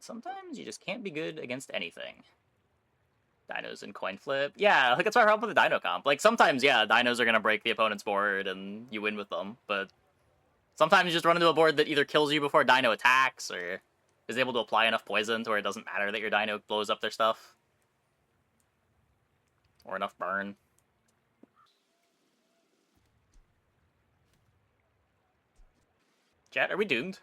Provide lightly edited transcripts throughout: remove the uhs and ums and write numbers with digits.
sometimes you just can't be good against anything. Dinos and coin flip. Yeah, like that's my problem with the dino comp. Like sometimes, yeah, dinos are gonna break the opponent's board and you win with them, but sometimes you just run into a board that either kills you before dino attacks or is able to apply enough poison to where it doesn't matter that your dino blows up their stuff. Or enough burn. Chat, are we doomed?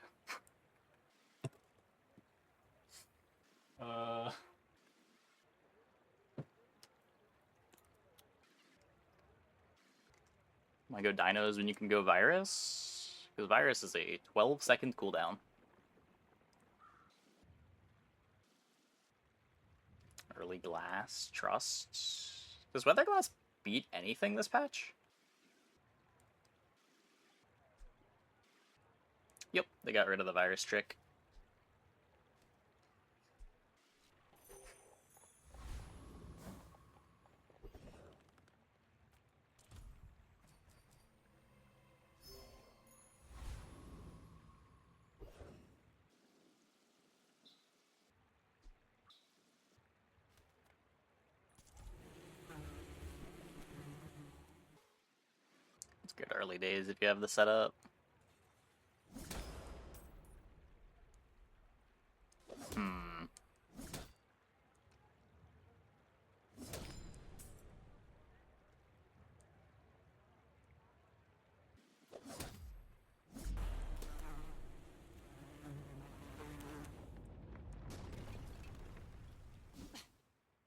Wanna go dinos when you can go virus? Because virus is a 12-second cooldown. Early glass, trust. Does weather glass beat anything this patch? Yep, they got rid of the virus trick. It's good early days if you have the setup.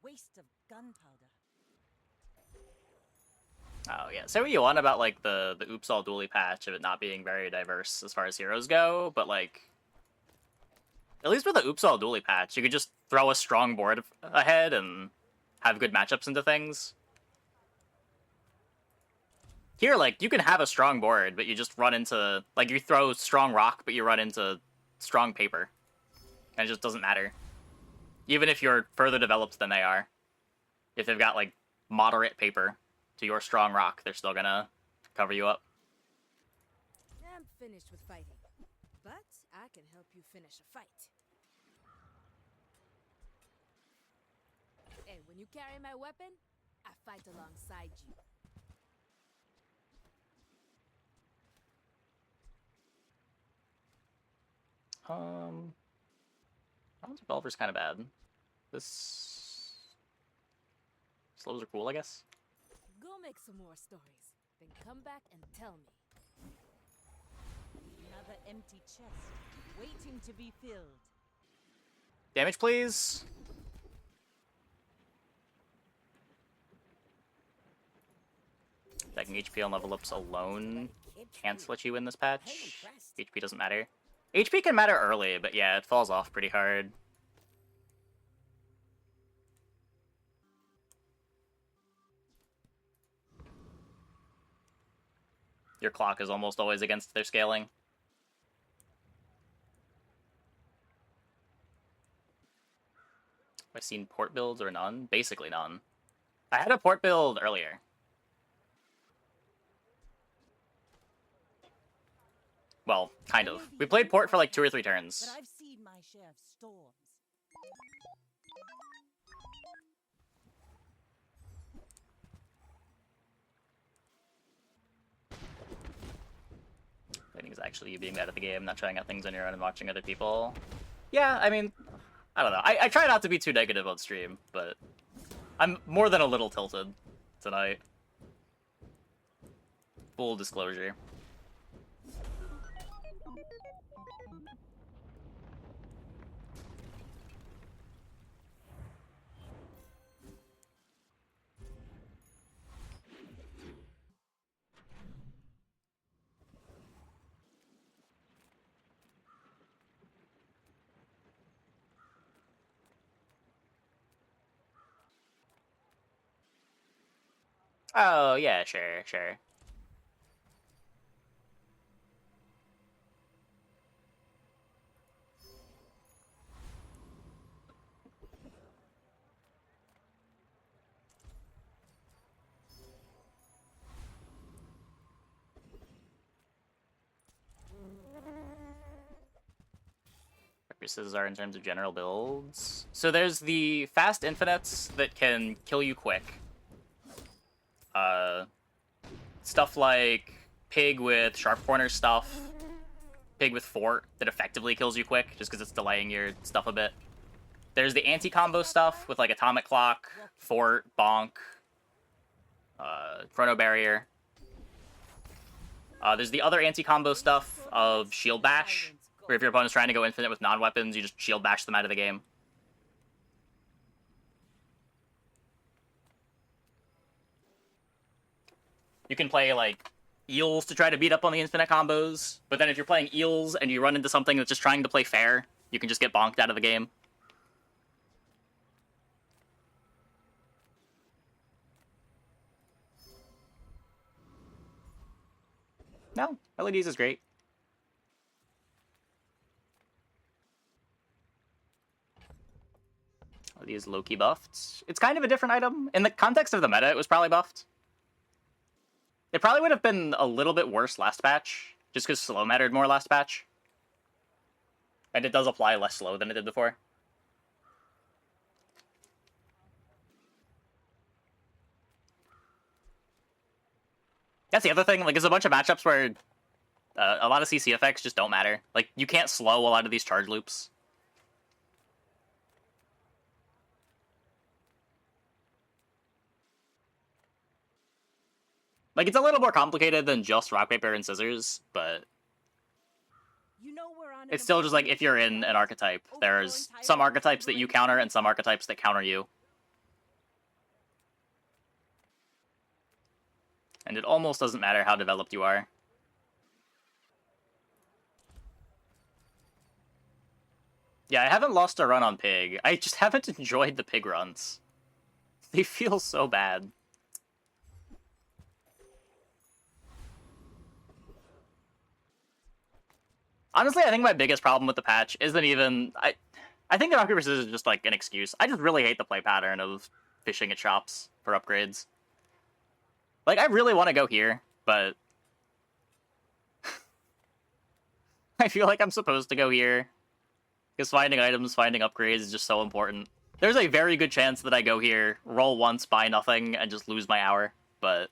Waste of gunpowder. Oh yeah, say what you want about like the Oops All Dually patch of it not being very diverse as far as heroes go, but like at least with the Oops All Dually patch, you could just throw a strong board ahead and have good matchups into things. Here, like, you can have a strong board, but you just run into, like, you throw strong rock, but you run into strong paper. And it just doesn't matter. Even if you're further developed than they are. If they've got, like, moderate paper to your strong rock, they're still gonna cover you up. I'm finished with fighting, but I can help you finish a fight. And when you carry my weapon, I fight alongside you. Bronze Revolver's kind of bad. This... Slows are cool, I guess. Go make some more stories, then come back and tell me. Another empty chest, waiting to be filled. Damage, please! Stacking HP on level ups alone can't let you win this patch. HP doesn't matter. HP can matter early, but yeah, it falls off pretty hard. Your clock is almost always against their scaling. Have I seen port builds or none? Basically none. I had a port build earlier. Well, kind of. We played port for like 2 or 3 turns. But I've seen my share of storms. I think it's actually you being bad at the game, not trying out things on your own and watching other people. Yeah, I mean, I don't know. I try not to be too negative on stream, but I'm more than a little tilted tonight. Full disclosure. Oh, yeah, sure, sure. scissors are in terms of general builds. So there's the fast infinites that can kill you quick. Stuff like Pig with sharp corner stuff. Pig with Fort that effectively kills you quick, just because it's delaying your stuff a bit. There's the anti-combo stuff with like Atomic Clock, Fort, Bonk, Chrono Barrier. There's the other anti-combo stuff of Shield Bash, where if your opponent's trying to go infinite with non-weapons, you just Shield Bash them out of the game. You can play, like, Eels to try to beat up on the infinite combos, but then if you're playing Eels and you run into something that's just trying to play fair, you can just get bonked out of the game. No, LEDs is great. LEDs low-key buffed. It's kind of a different item. In the context of the meta, it was probably buffed. It probably would have been a little bit worse last patch, just because slow mattered more last patch. And it does apply less slow than it did before. That's the other thing, like, there's a bunch of matchups where a lot of CC effects just don't matter. Like, you can't slow a lot of these charge loops. Like, it's a little more complicated than just rock, paper, and scissors, but it's still just like, if you're in an archetype, there's some archetypes that you counter and some archetypes that counter you. And it almost doesn't matter how developed you are. Yeah, I haven't lost a run on Pig. I just haven't enjoyed the Pig runs. They feel so bad. Honestly, I think my biggest problem with the patch isn't even... I think the rock, paper, scissors is just, like, an excuse. I just really hate the play pattern of fishing at shops for upgrades. Like, I really want to go here, but... I feel like I'm supposed to go here. Because finding items, finding upgrades is just so important. There's a very good chance that I go here, roll once, buy nothing, and just lose my hour. But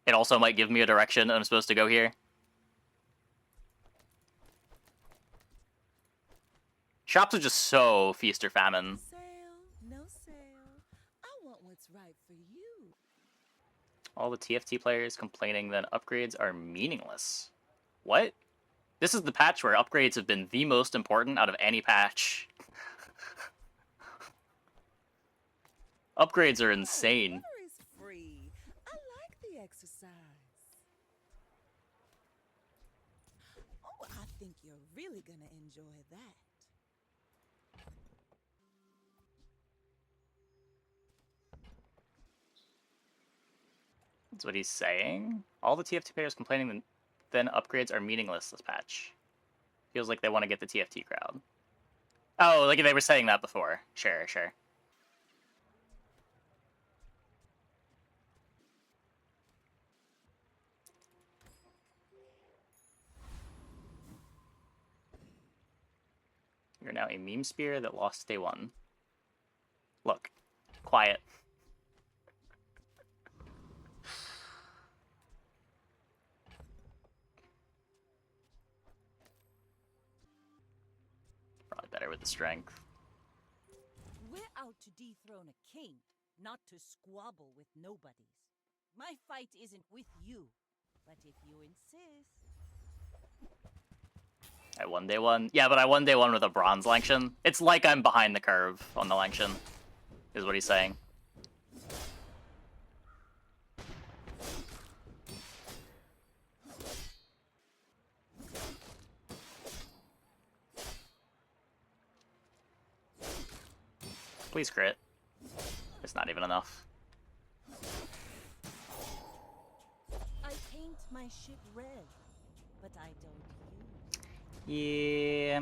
it also might give me a direction that I'm supposed to go here. Shops are just so feast or famine. Sale, no sale. I want what's right for you. All the TFT players complaining that upgrades are meaningless. What? This is the patch where upgrades have been the most important out of any patch. Upgrades are insane. Water is free. I like the exercise. Oh, I think you're really gonna enjoy that. That's what he's saying. All the TFT players complaining that then upgrades are meaningless this patch. Feels like they want to get the TFT crowd. Oh, like they were saying that before. Sure, sure. You're now a meme spear that lost day one. Look, quiet. Probably better with the strength. We're out to dethrone a king, not to squabble with nobodies. My fight isn't with you, but if you insist... I won day one. Yeah, but I won day one with a bronze Langshan. It's like I'm behind the curve on the Langshan, is what he's saying. Please crit. It's not even enough. I paint my ship red, but I don't use. Yeah.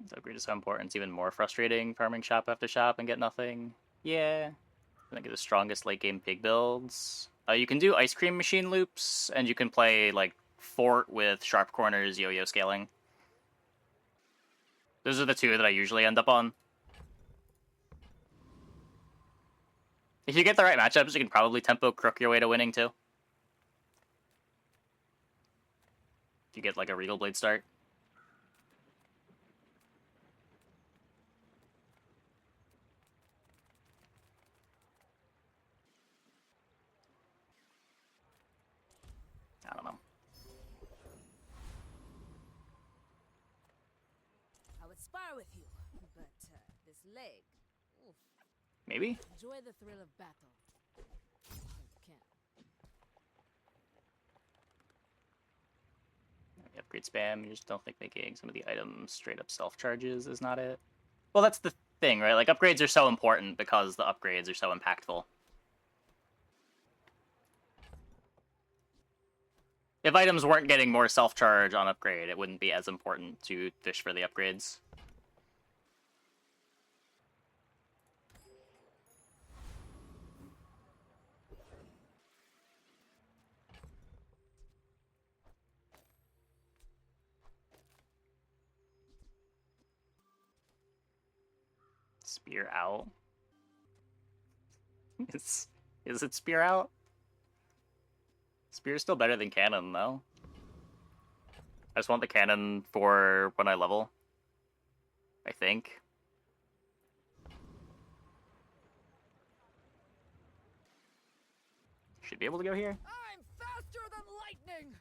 The upgrade is so important. It's even more frustrating farming shop after shop and get nothing. Yeah. I think the strongest late game pig builds. You can do ice cream machine loops, and you can play like fort with sharp corners, yo-yo scaling. Those are the two that I usually end up on. If you get the right matchups, you can probably tempo crook your way to winning too. If you get like a Regal Blade start. I don't know. I would spar with you, but this leg. Oof. Maybe? Enjoy the thrill of battle. If you can. Upgrade spam, you just don't think making some of the items straight up self-charges is not it. Well, that's the thing, right? Like, upgrades are so important because the upgrades are so impactful. If items weren't getting more self-charge on upgrade, it wouldn't be as important to fish for the upgrades. Spear out? Is it spear out? Spear's still better than cannon, though. I just want the cannon for when I level. I think. Should be able to go here. I'm faster than lightning!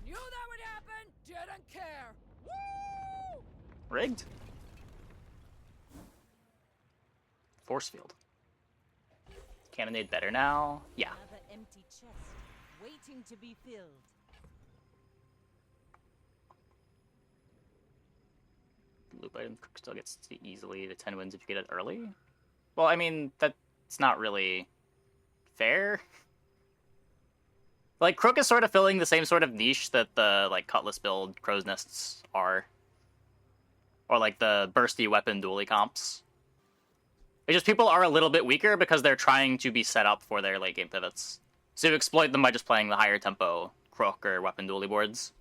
Knew that would happen! Didn't care! Woo! Rigged? Force field. Cannonade better now? Yeah. Another empty chest, waiting to be filled. Loop item still gets easily to 10 wins if you get it early? Well, I mean, that's not really fair. Like, Crook is sort of filling the same sort of niche that the, like, Cutlass build Crow's Nests are. Or, like, the bursty weapon dually comps. It's just people are a little bit weaker because they're trying to be set up for their late game pivots. So you exploit them by just playing the higher tempo Crook or weapon dually boards.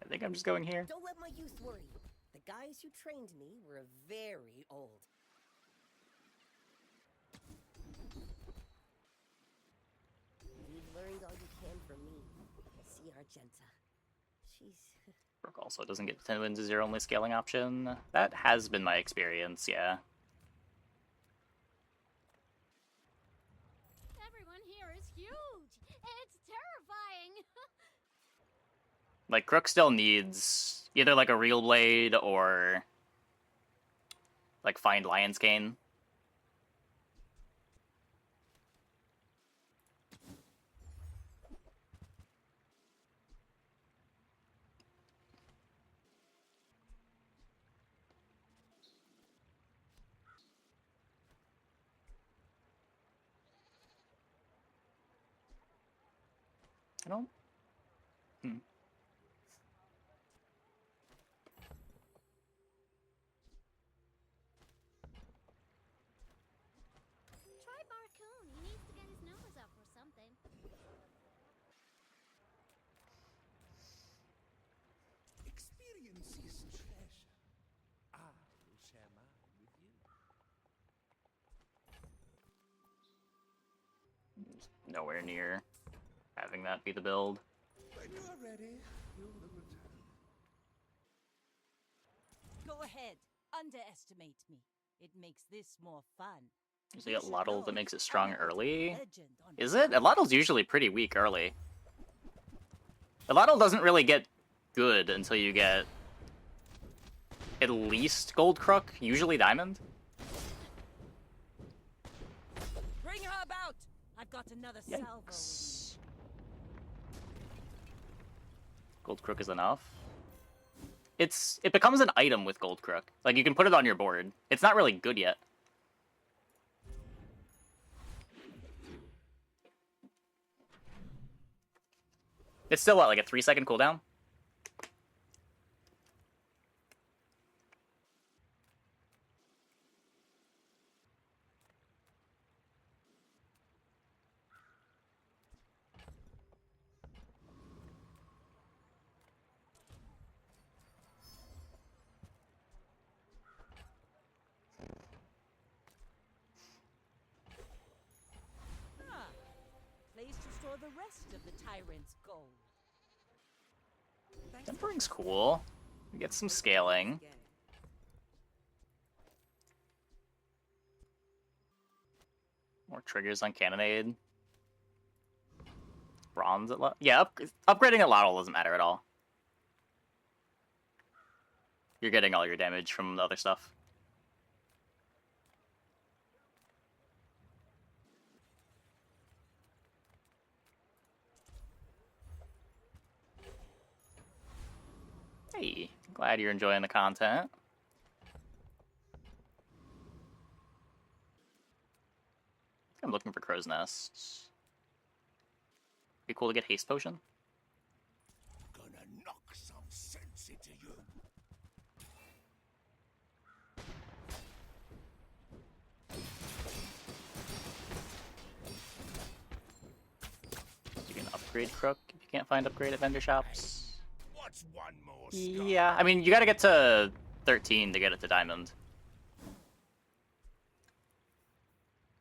I think I'm just going here. Don't let my youth worry you. The guys who trained me were very old. You've learned all you can from me. See Argenta. She's... Crook also doesn't get 10 wins as your only scaling option. That has been my experience, yeah. Everyone here is huge. It's terrifying. Like, Crook still needs either, like, a Real Blade or, like, find Lion's Cane. I don't... Try Barcoon. He needs to get his nose up or something. Experience is treasure. I will share mine with you. Nowhere near having that be the build. When you are ready, you will return. Go ahead, underestimate me. It makes this more fun. Usually a Lottle that makes it strong early. Legend on Is it? A Lottle's usually pretty weak early. A Lottle doesn't really get good until you get at least Gold Crook, usually Diamond. Bring her about. I've got another salvo. Yikes. Gold Crook is enough. It becomes an item with Gold Crook. Like, you can put it on your board. It's not really good yet. It's still, what, like a 3-second cooldown? Ah, place to store the rest of the tyrant's gold. Tempering's cool. We get some scaling. More triggers on Cannonade. Bronze at yeah, upgrading at Lottle doesn't matter at all. You're getting all your damage from the other stuff. Hey, glad you're enjoying the content. I'm looking for Crow's Nests. Be cool to get Haste Potion. Gonna knock some sense into you. You can upgrade Crook if you can't find upgrade at vendor shops. What's one more Yeah, I mean, you gotta get to 13 to get it to Diamond.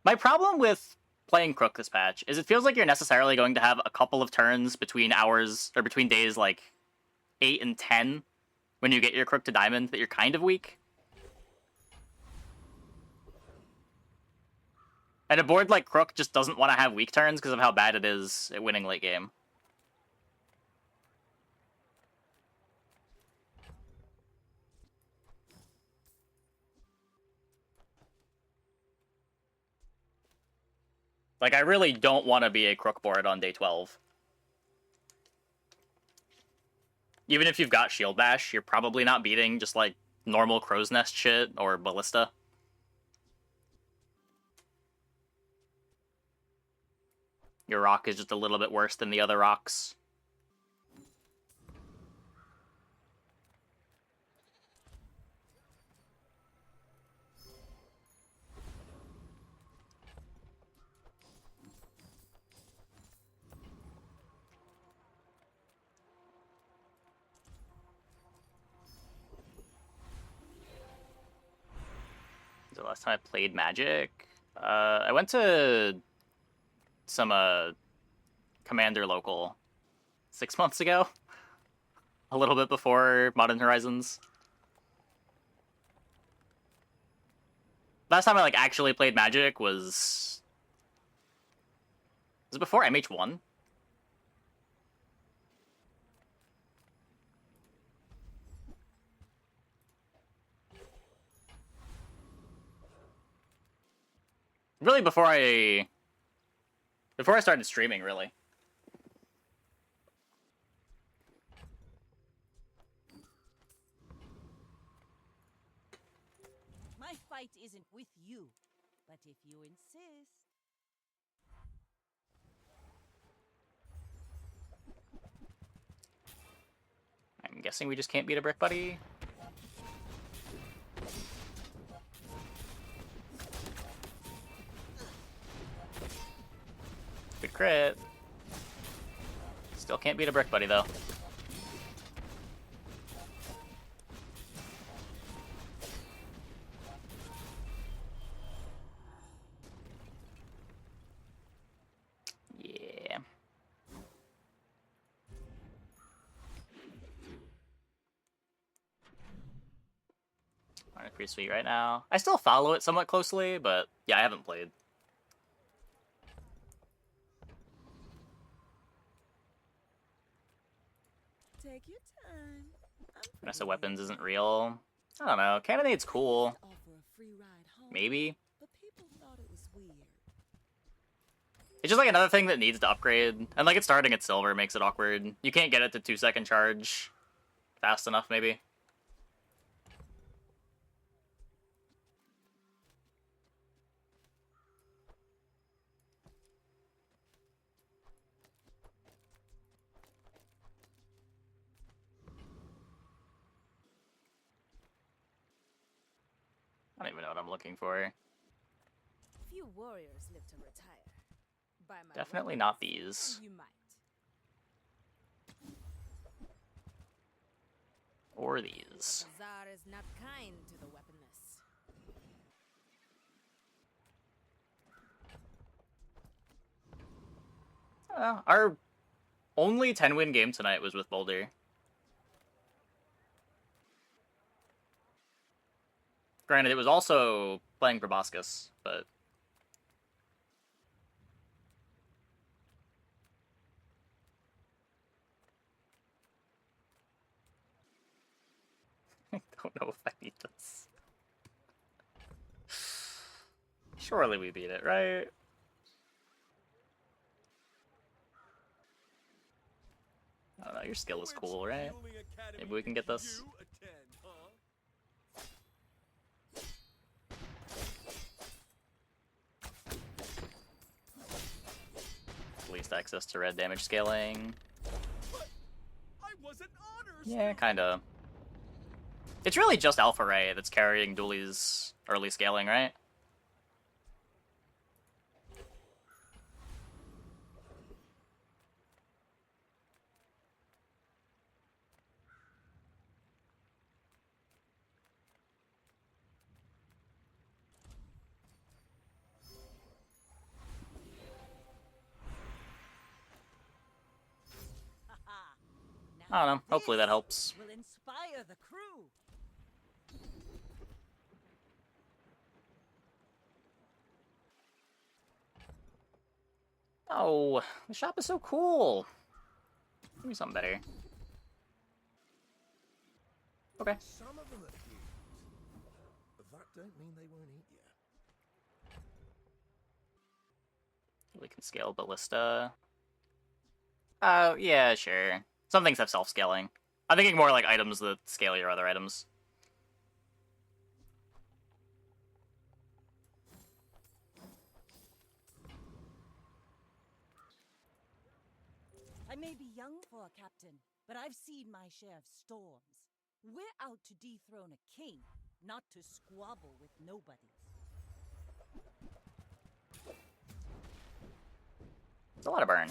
My problem with playing Crook this patch is it feels like you're necessarily going to have a couple of turns between hours, or between days like 8 and 10 when you get your Crook to Diamond that you're kind of weak. And a board like Crook just doesn't want to have weak turns because of how bad it is at winning late game. Like, I really don't want to be a Crook board on day 12. Even if you've got Shield Bash, you're probably not beating just, like, normal Crow's Nest shit or Ballista. Your rock is just a little bit worse than the other rocks. The last time I played Magic, I went to some Commander local 6 months ago, a little bit before Modern Horizons. Last time I like actually played Magic was it before MH1? Really before I started streaming, really. My fight isn't with you, but if you insist. I'm guessing we just can't beat a Brick Buddy. Good crit. Still can't beat a Brick Buddy, though. Yeah. Pretty sweet right now. I still follow it somewhat closely, but yeah, I haven't played. Take your time. Vanessa Weapons isn't real. I don't know. Cannonade's cool. Maybe. But people thought it was weird. It's just like another thing that needs to upgrade. And like it's starting at silver makes it awkward. You can't get it to 2-second charge fast enough, maybe. I don't even know what I'm looking for. Few warriors live to retire. By my Definitely weapons, not these. You might. Or The these. Bazaar is not kind to the weaponless. Our only 10-win game tonight was with Boulder. Granted, it was also playing Proboscis, but... I don't know if I need this. Surely we beat it, right? I don't know, your skill is cool, right? Maybe we can get this. Least access to red damage scaling. Yeah, kinda. It's really just Alpha Ray that's carrying Dooley's early scaling, right? I don't know. Hopefully that helps. Will inspire the crew. Oh, the shop is so cool. Give me something better. Okay. Some of them are cute, but that don't mean they won't eat you. We can scale Ballista. Oh, yeah, sure. Some things have self-scaling. I'm thinking more like items that scale your other items. I may be young for a captain, but I've seen my share of storms. We're out to dethrone a king, not to squabble with nobodies. It's a lot of burn.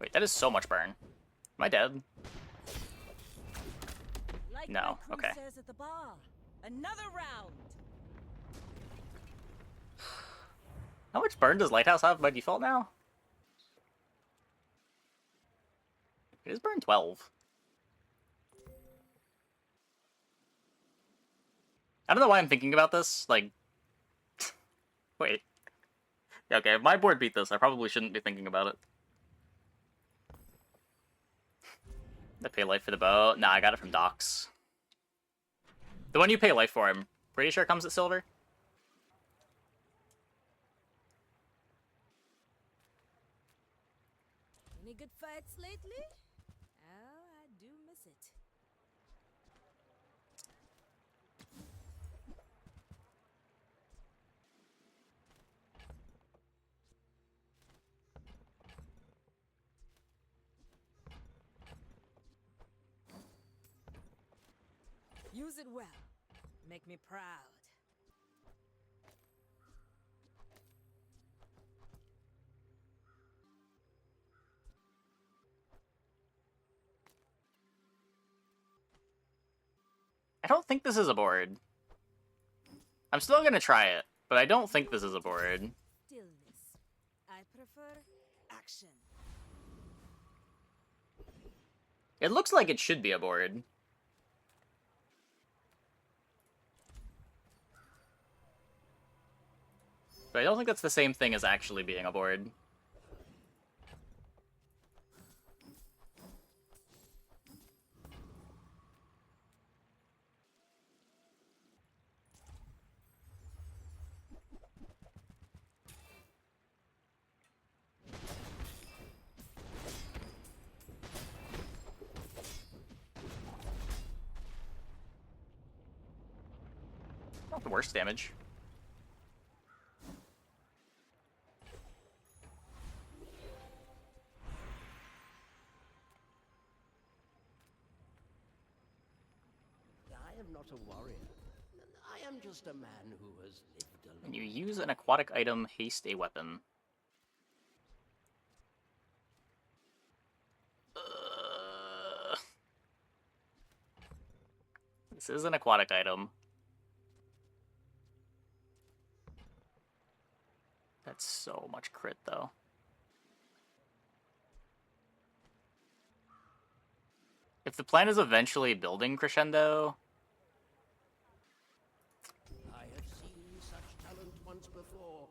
Wait, that is so much burn. Am I dead? Like No, my crew okay. says at the bar, another round. How much burn does Lighthouse have by default now? It is burn 12. I don't know why I'm thinking about this. Like, wait. Yeah, okay, if my board beat this, I probably shouldn't be thinking about it. I pay life for the bow. Nah, I got it from Docs. The one you pay life for, I'm pretty sure comes at silver. Any good fights lately? Oh, I do miss it. Use it well. Make me proud. I don't think this is a board. I'm still gonna try it, but I don't think this is a board. Stillness. I I prefer action. It looks like it should be a board. But I don't think that's the same thing as actually being a board. Not the worst damage. I am not a warrior. I am just a man who has lived alone. When you use an aquatic item, haste a weapon. This is an aquatic item. That's so much crit, though. If the plan is eventually building Crescendo... I have seen such talent once before,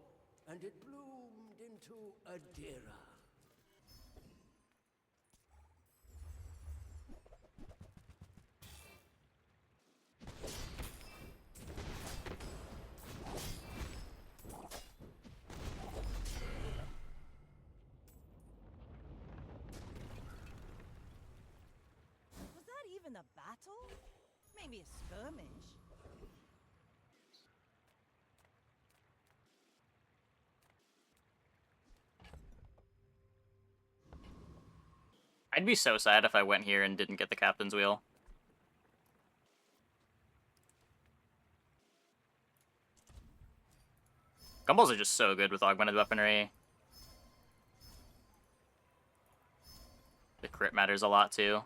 and it bloomed into Adira. Was that even a battle? Maybe a skirmish. I'd be so sad if I went here and didn't get the captain's wheel. Gumbals are just so good with augmented weaponry. The crit matters a lot, too.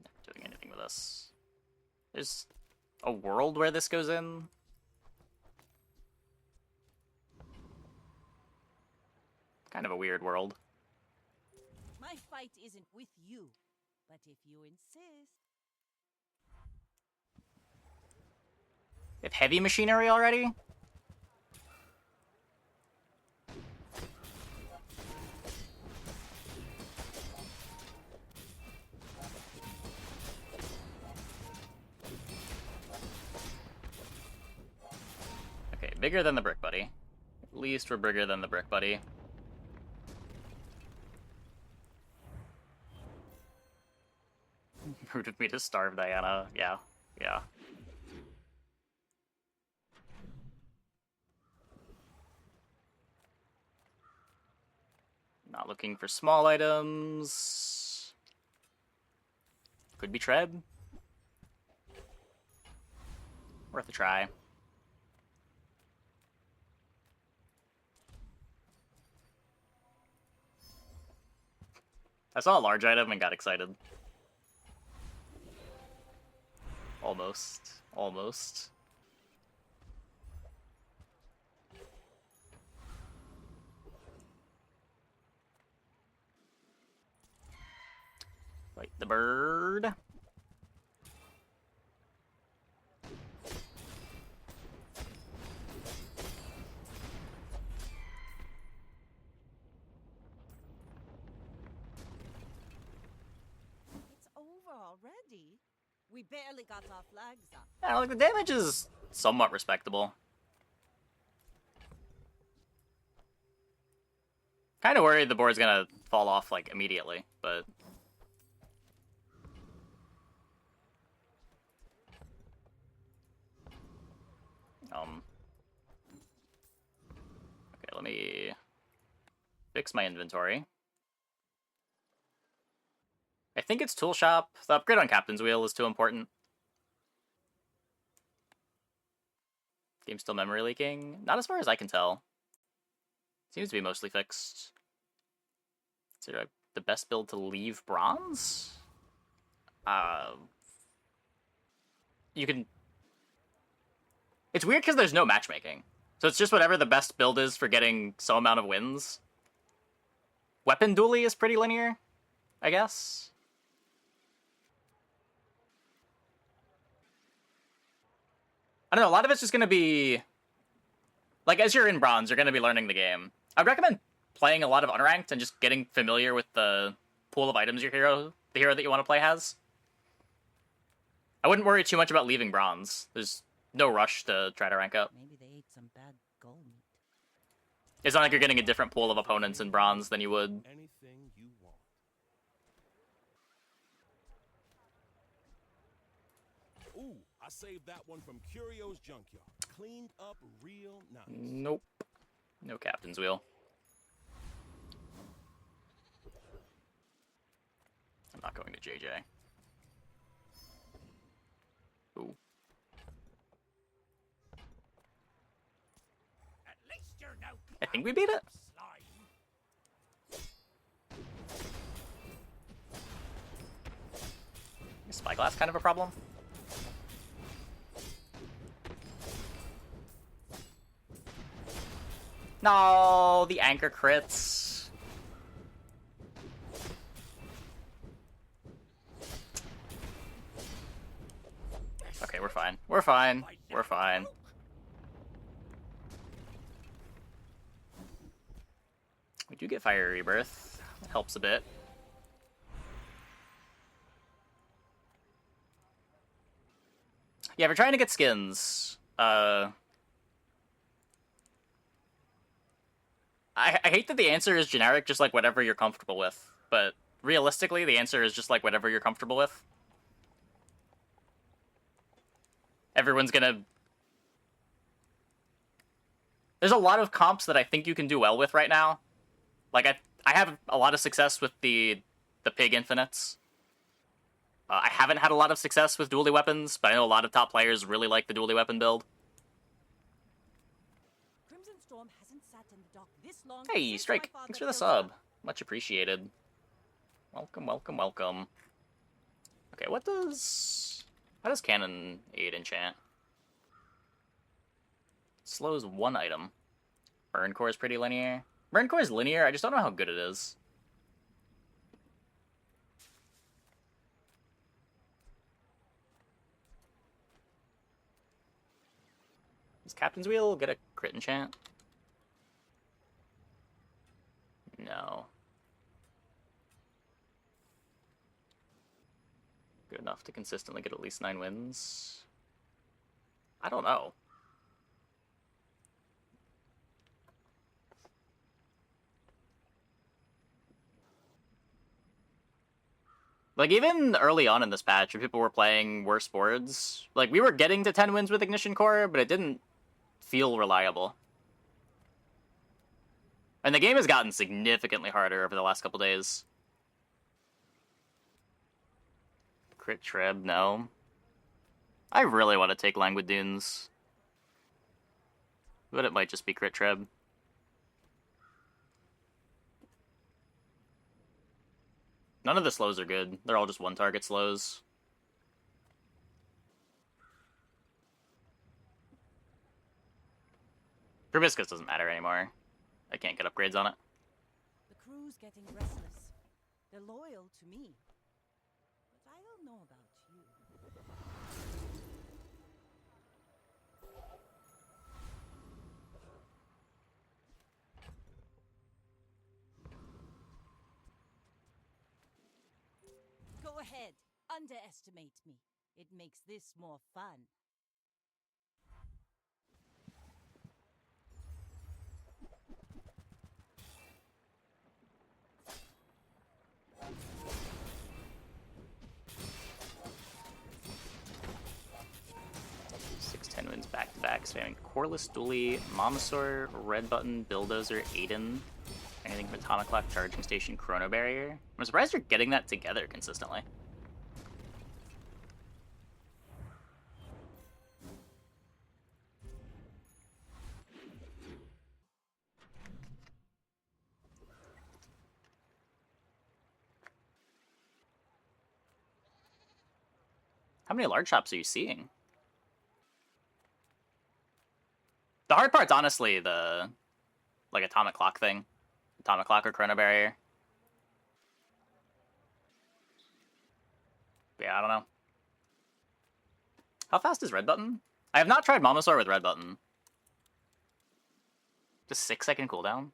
Not doing anything with us. There's a world where this goes in? Kind of a weird world. My fight isn't with you, but if you insist. They have heavy machinery already? Okay, bigger than the Brick Buddy. At least we're bigger than the Brick Buddy. Rude of me to starve Diana. Yeah, yeah. Not looking for small items. Could be Treb. Worth a try. I saw a large item and got excited. Almost. Almost. Fight the bird. It's over already. We barely got our flags up. Yeah, like the damage is somewhat respectable. Kind of worried the board's gonna fall off like immediately, but okay, let me fix my inventory. I think it's tool shop. The upgrade on Captain's Wheel is too important. Game's still memory leaking? Not as far as I can tell. Seems to be mostly fixed. Is it the best build to leave bronze? You can... It's weird because there's no matchmaking. So it's just whatever the best build is for getting some amount of wins. Weapon dually is pretty linear, I guess. I don't know, a lot of it's just going to be... Like, as you're in bronze, you're going to be learning the game. I'd recommend playing a lot of unranked and just getting familiar with the pool of items the hero that you want to play has. I wouldn't worry too much about leaving bronze. There's no rush to try to rank up. Maybe they ate some bad gold meat. It's not like you're getting a different pool of opponents in bronze than you would. Anything you want. Ooh, I saved that one from Curio's Junkyard. Cleaned up real nice. Nope. No captain's wheel. I'm not going to JJ. Ooh. At least you're no I think we beat it. slime. Is Spyglass kind of a problem? No, the anchor crits. Okay, we're fine. We're fine. We're fine. We do get Fire Rebirth. That helps a bit. Yeah, if you're trying to get skins, I hate that the answer is generic, just like whatever you're comfortable with. But realistically, the answer is just like whatever you're comfortable with. Everyone's gonna... There's a lot of comps that I think you can do well with right now. Like, I have a lot of success with the Pig Infinites. I haven't had a lot of success with dually weapons, but I know a lot of top players really like the dually weapon build. Crimson Storm hasn't sat in the dock this long. Hey, since Strike, my thanks father for the built sub. Much appreciated. Welcome, welcome, welcome. Okay, what does... How does Cannonade enchant? Slows one item. Burn Core is pretty linear. Burn Core is linear, I just don't know how good it is. Does Captain's Wheel get a crit enchant? No. Good enough to consistently get at least 9 wins? I don't know. Like, even early on in this patch, when people were playing worse boards, like, we were getting to 10 wins with Ignition Core, but it didn't feel reliable. And the game has gotten significantly harder over the last couple days. Crit Treb, no. I really want to take Languid Dunes. But it might just be Crit Treb. None of the slows are good. They're all just one-target slows. Proboscis doesn't matter anymore. I can't get upgrades on it. The crew's getting restless. They're loyal to me. But I don't know about you. Go ahead. Underestimate me. It makes this more fun. Six 10 wins back-to-back, spamming Coreless, Dually, Momosaur, Red Button, Bulldozer, Aiden, anything from Atomic Clock, Charging Station, Chrono Barrier. I'm surprised you're getting that together consistently. How many large shops are you seeing? The hard part's honestly the, like, atomic clock thing. Atomic clock or chrono barrier. Yeah, I don't know. How fast is red button? I have not tried Momosaur with red button. Just 6-second cooldown?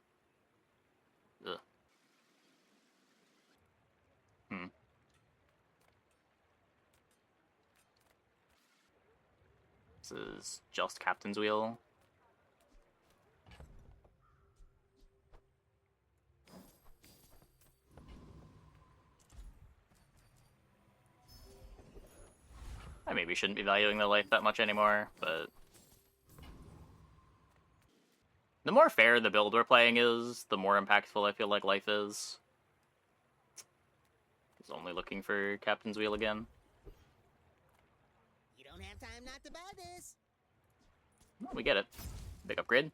Ugh. Hmm. This is just Captain's Wheel. I maybe shouldn't be valuing the life that much anymore, but... The more fair the build we're playing is, the more impactful I feel like life is. He's only looking for Captain's Wheel again. You don't have time not to buy this. Well, we get it. Big upgrade.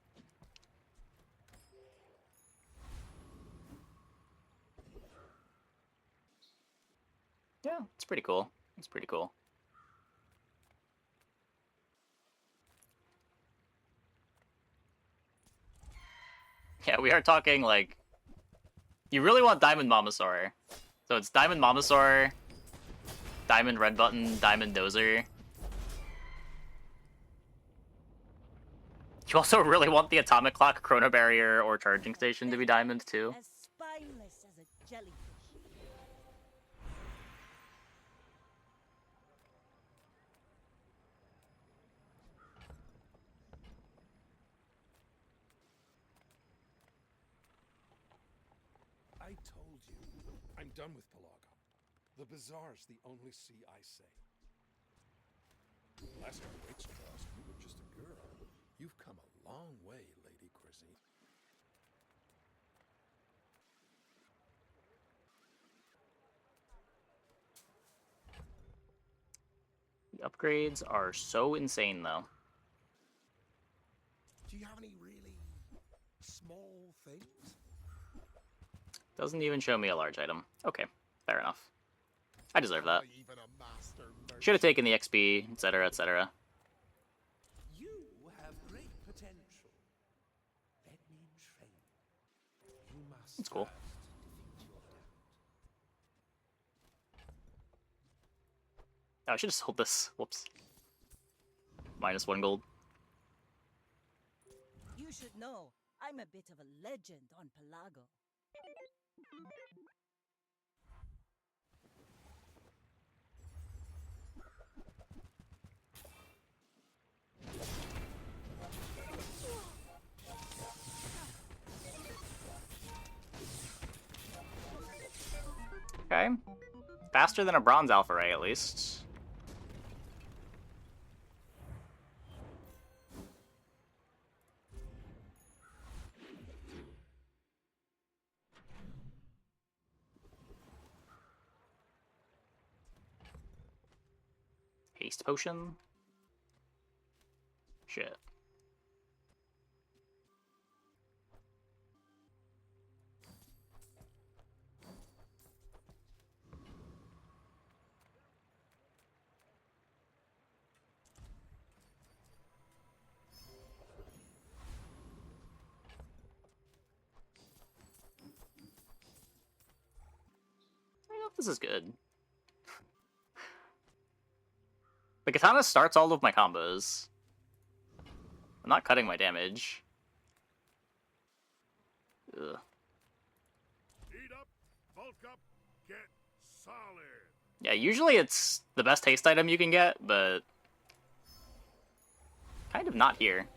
Yeah, it's pretty cool. It's pretty cool. Yeah, we are talking, like... You really want Diamond Momosaur. So it's Diamond Momosaur, Diamond Red Button, Diamond Dozer. You also really want the Atomic Clock, Chrono Barrier, or Charging Station to be Diamond, too. As spineless as a jellyfish. I told you, I'm done with Pelago. The Bazaar's the only sea I say. Last time Rachel asked, you were just a girl. You've come a long way, Lady Chrissy. The upgrades are so insane, though. Do you have any really small things? Doesn't even show me a large item. Okay, fair enough. I deserve that. Even a master Should have taken the XP, etc., etc. You have great potential. Let me train you. You must That's cool. first defeat your doubt. Oh, I should just hold this. Whoops. -1 gold. You should know, I'm a bit of a legend on Pelago. Okay. Faster than a bronze alpha ray, at least. Haste potion? Shit. I don't know if this is good. The katana starts all of my combos. I'm not cutting my damage. Ugh. Eat up, bulk up, get solid. Yeah, usually it's the best haste item you can get, but kind of not here.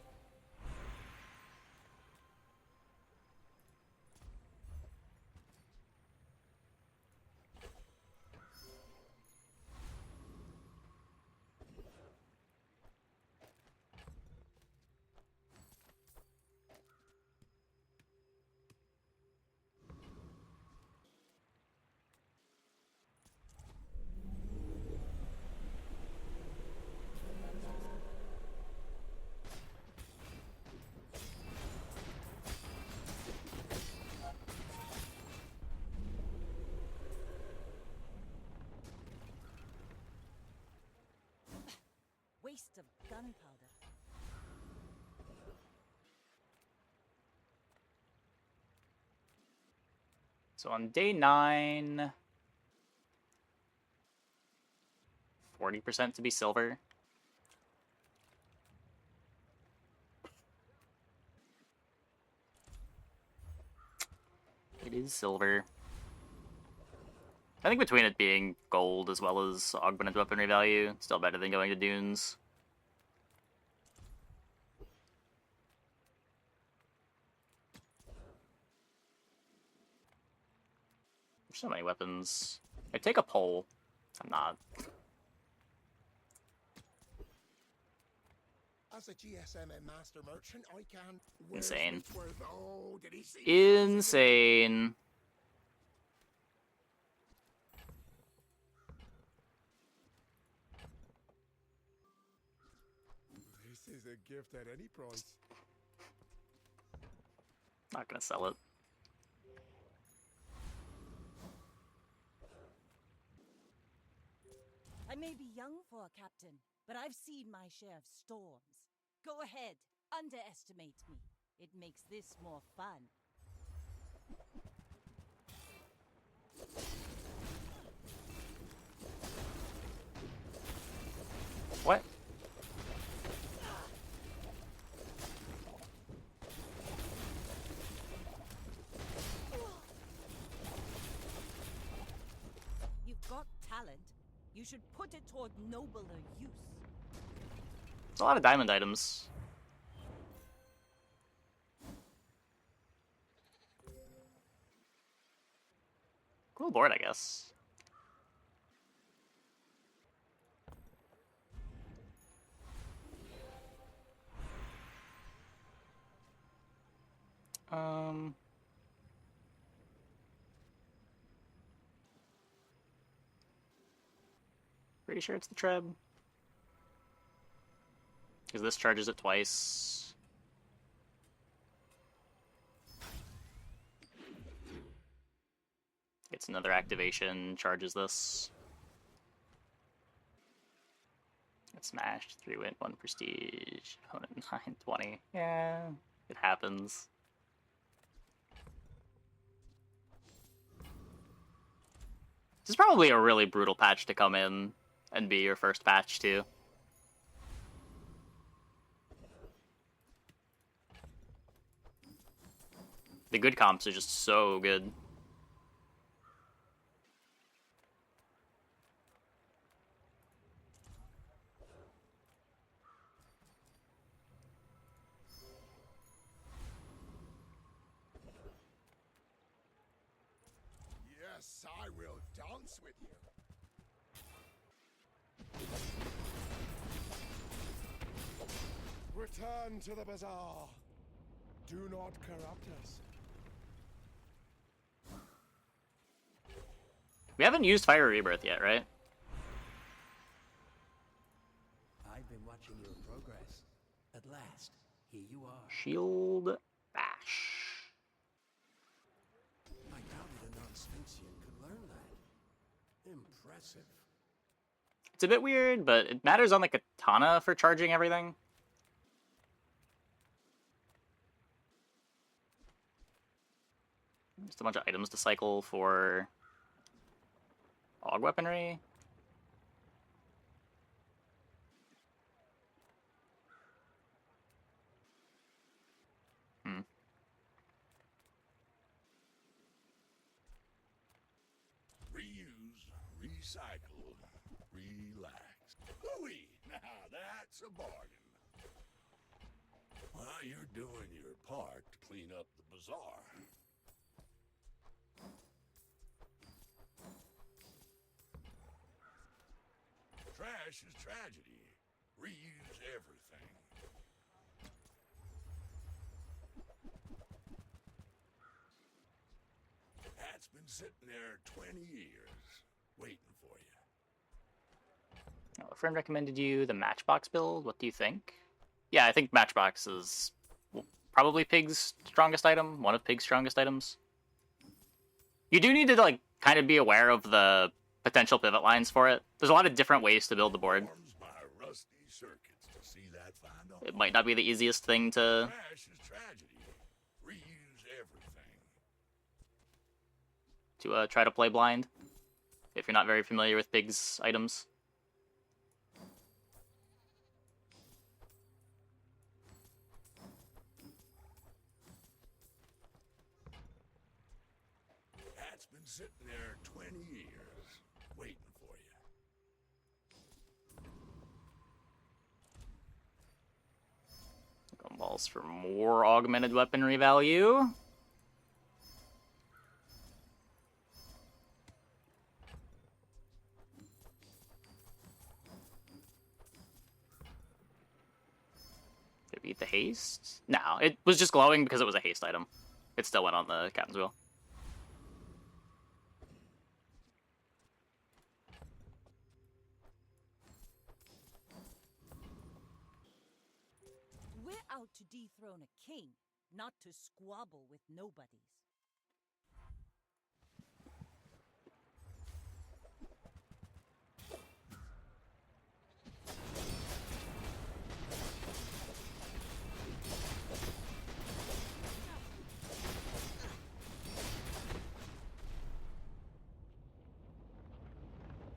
taste of gunpowder. So on day 9, 40% to be silver. It is silver. I think between it being gold as well as augmented weaponry value, it's still better than going to dunes. There's so many weapons. I take a pole. I'm not. As a GSM master merchant, I can. Insane. Oh, did he see? Insane. This is a gift at any price. Not gonna sell it. I may be young for a captain, but I've seen my share of storms. Go ahead, underestimate me. It makes this more fun. What? You've got talent. You should put it toward nobler use. It's a lot of diamond items. Cool board, I guess. Pretty sure it's the Treb. Because this charges it twice. It's another activation, charges this. Get smashed, 3 win, 1 prestige, opponent 920. Yeah, it happens. This is probably a really brutal patch to come in and be your first patch, too. The good comps are just so good. Yes, I will dance with you. Return to the Bazaar. Do not corrupt us. We haven't used Fire Rebirth yet, right? I've been watching your progress. At last, here you are. Shield Bash. I doubted a non-Sphinxian could learn that. Impressive. It's a bit weird, but it matters on the katana for charging everything. Just a bunch of items to cycle for aug weaponry. Reuse, recycle, relax. Ooh-wee, now that's a bargain. Well, you're doing your part to clean up the bazaar. Trash is tragedy. Reuse everything. That's been sitting there 20 years, waiting for you. A friend recommended you the Matchbox build. What do you think? Yeah, I think Matchbox is probably Pig's strongest item. One of Pig's strongest items. You do need to, like, kind of be aware of the potential pivot lines for it. There's a lot of different ways to build the board. Forms my rusty circuits. It might not be the easiest thing to Trash is tragedy. Reuse everything. try to play blind if you're not very familiar with Pig's items. That's been sitting there 20 years, waiting for you. Gumballs for more augmented weaponry value. Did it beat the haste? No, it was just glowing because it was a haste item. It still went on the captain's wheel. We're out to dethrone a king, not to squabble with nobodies.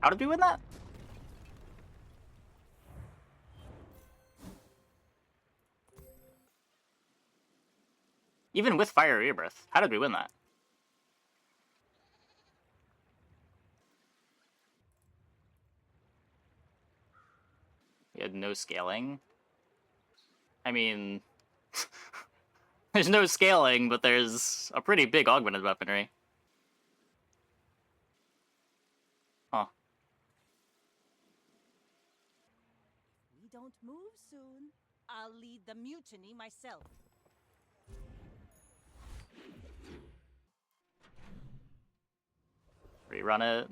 How did we win that? Even with Fire Rebirth, how did we win that? We had no scaling. I mean, there's no scaling, but there's a pretty big augmented weaponry. Huh. If we don't move soon, I'll lead the mutiny myself. Rerun it.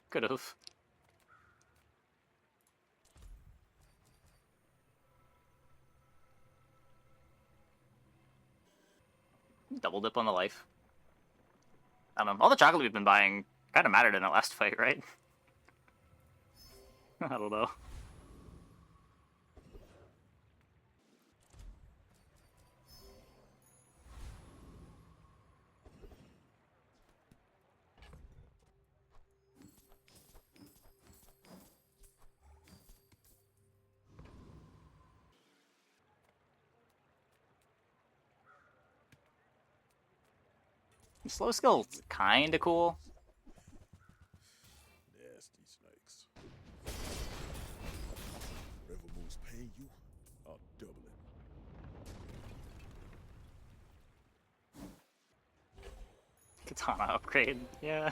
Could've. Double dip on the life. I don't know. All the chocolate we've been buying kind of mattered in that last fight, right? I don't know. Slow skill's kinda cool. Nasty snakes. Whatever moves paying you, I'll double it. Katana upgrade, yeah.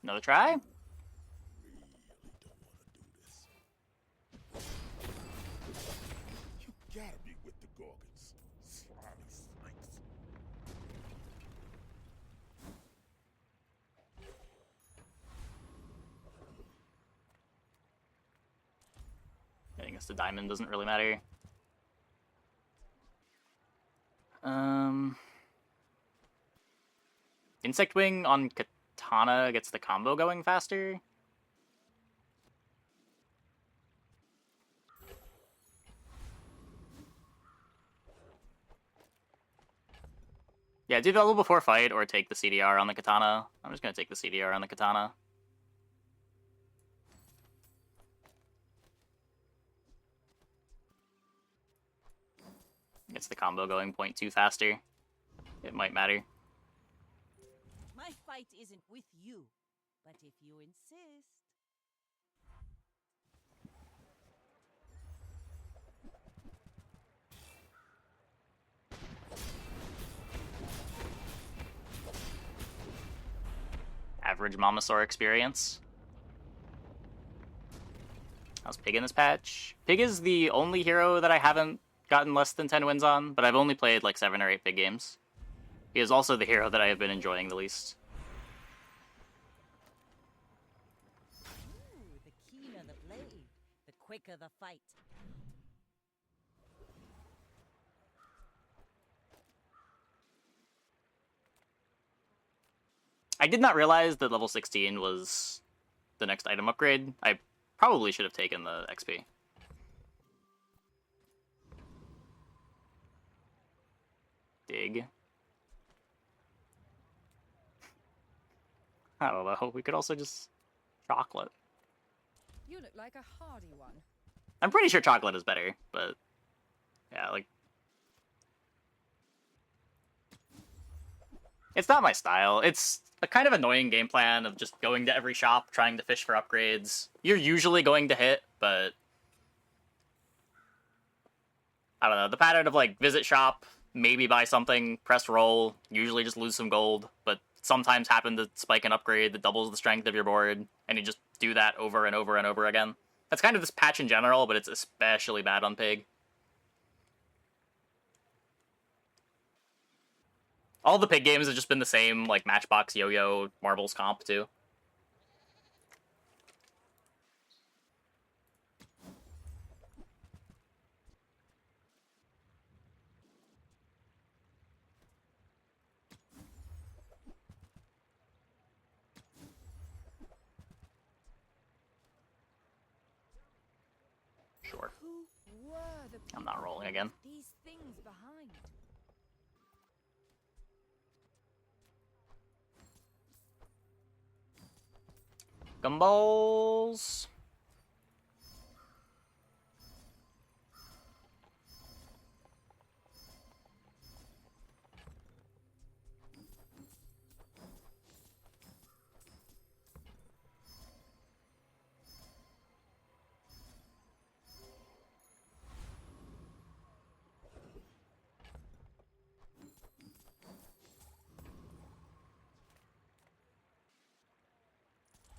Another try? Really don't want to do this. You gotta be with the Gorgons. Slimy snakes. I guess the diamond doesn't really matter. Insect Wing on Katana gets the combo going faster. Yeah, do that a little before fight or take the CDR on the Katana. I'm just gonna take the CDR on the Katana. Gets the combo going 0.2 faster. It might matter. My fight isn't with you, but if you insist. Average Mamasaur experience. How's Pig in this patch? Pig is the only hero that I haven't gotten less than 10 wins on, but I've only played like 7 or 8 Pig games. He is also the hero that I have been enjoying the least. Ooh, the keener the blade, the quicker the fight. I did not realize that level 16 was the next item upgrade. I probably should have taken the XP. Dig. I don't know. We could also just chocolate. You look like a hardy one. I'm pretty sure chocolate is better, but yeah, like it's not my style. It's a kind of annoying game plan of just going to every shop, trying to fish for upgrades. You're usually going to hit, but I don't know. The pattern of like visit shop, maybe buy something, press roll, usually just lose some gold, but sometimes happen to spike an upgrade that doubles the strength of your board, and you just do that over and over and over again. That's kind of this patch in general, but it's especially bad on Pig. All the Pig games have just been the same, like Matchbox, Yo-Yo, Marbles comp, too. Sure. Who were the I'm not rolling again. these things behind? Gumballs.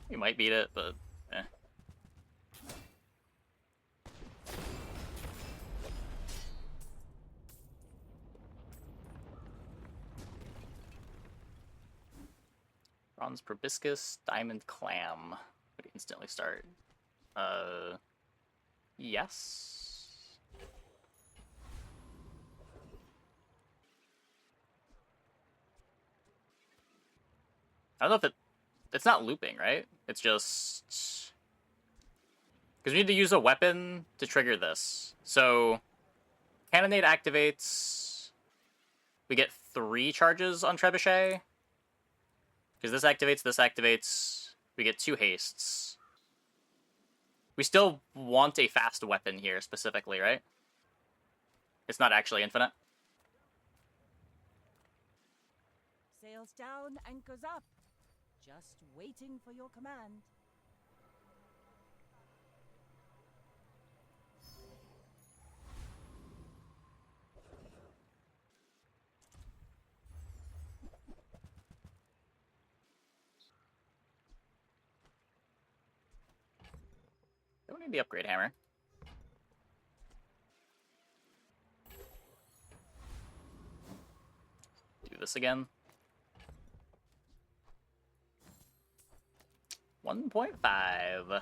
You might beat it, but eh. Bronze proboscis, diamond clam. Would instantly start. Yes. I don't know if it's not looping, right? It's just because we need to use a weapon to trigger this. So Cannonade activates. We get 3 charges on Trebuchet. Because this activates, we get 2 hastes. We still want a fast weapon here, specifically, right? It's not actually infinite. Sails down, anchors up. Just waiting for your command. Don't need the upgrade hammer. Do this again. 1.5. I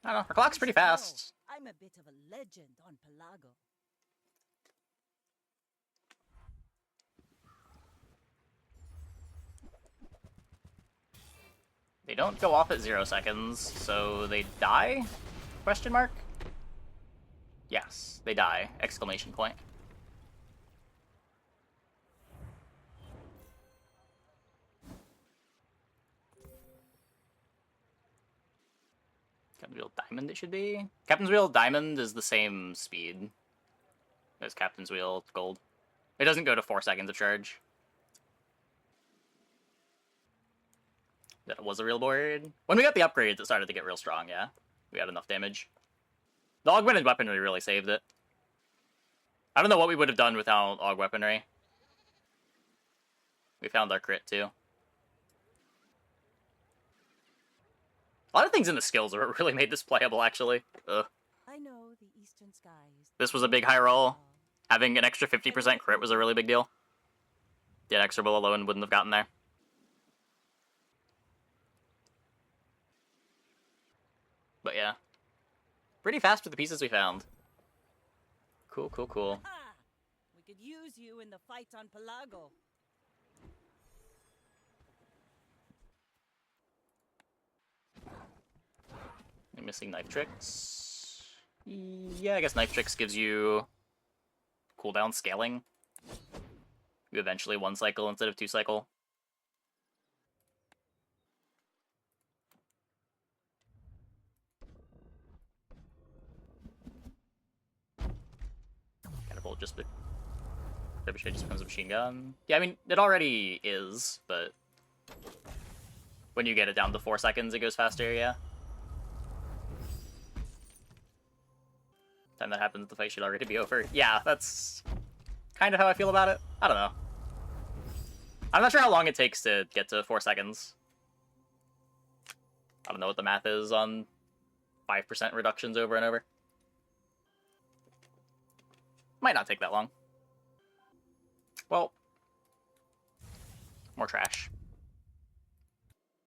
don't know, our clock's pretty fast. I'm a bit of a legend on Pelago. They don't go off at 0 seconds, so they die? Question mark? Yes, they die. Exclamation point. Captain's Wheel Diamond it should be? Captain's Wheel Diamond is the same speed as Captain's Wheel Gold. It doesn't go to 4 seconds of charge. That was a real board. When we got the upgrades, it started to get real strong, yeah? We had enough damage. The augmented weaponry really saved it. I don't know what we would have done without aug weaponry. We found our crit, too. A lot of things in the skills are what really made this playable, actually. Ugh. I know the eastern skies. This was a big high roll. Having an extra 50% crit was a really big deal. The inexorable alone wouldn't have gotten there. But yeah. Pretty fast with the pieces we found. Cool, cool, cool. Ah, we could use you in the fight on Pelago. I'm missing Knife Tricks. Yeah, I guess Knife Tricks gives you cooldown scaling. You eventually 1 cycle instead of 2 cycle. Catapult just Trebuchet just becomes a machine gun. Yeah, I mean, it already is, but when you get it down to 4 seconds, it goes faster, yeah. Time that happens, the fight should already be over. Yeah, that's kind of how I feel about it. I don't know. I'm not sure how long it takes to get to 4 seconds. I don't know what the math is on 5% reductions over and over. Might not take that long. Well, more trash.